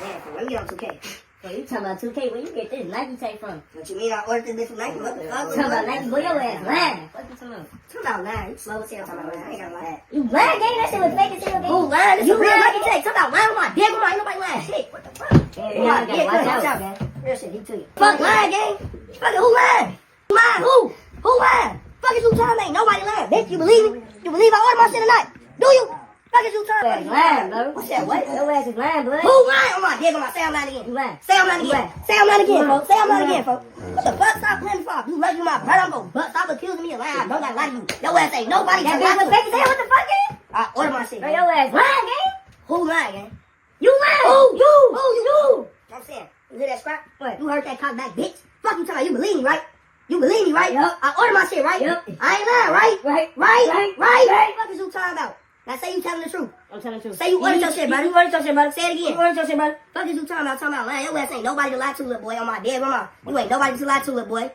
Damn, let me get on 2K. Well, you talking about 2K? Where you get this Nike tape from? What you mean I ordered this bitch from Nike? What the fuck? Talking about Nike? Boy, your ass lying. What you talking about? Talking about lying. You slow as hell talking about lying. I ain't gonna lie. You lying, gang? That shit was fake as hell, gang. Who lying? This You a real lying? Nike tape. Talking about lying on my dick. Ain't nobody lying. Shit, what the fuck? Yeah, you gotta watch out. gang. Real shit, deep to you. Fuck lying, gang. Fucking who lying? Who lying? Who lying? Fuck is you talking about? Ain't nobody lying. Bitch, you believe me? You believe I ordered my shit tonight? Do you? Fuck is you talking about? Lying, bro. What's that? What? Your ass is lying, bro. Who lying on my dick? On my say I'm lying again. You lying. Say I'm lying again. Say I'm lying again, folks. Say I'm lying again, folks. What the fuck? Stop playing me for? You love you my brother. I'm gonna butt. Stop accusing me of lying. I don't gotta lie to you. Your ass ain't nobody. That bitch was fake as hell. What the fuck, gang? I order my shit. Bro, your ass lying, gang. Who lying, gang? You lying. You. I'm saying, you hear that scrap? What? You heard that cock back, bitch? Fuck you talking about? You believe me, right? You believe me, right? Yup. I order my shit, right? Yup. I ain't lying, right? Right. Fuck is you talking about? Now say you telling the truth. I'm telling the truth. Say you ordered your shit, brother. You ordered your shit, brother. Say it again. You ordered your shit, brother. Fuck is you talking about? Talking about lying. Your ass ain't nobody to lie to, little boy. On my dead grandma. You ain't nobody to lie to, little boy.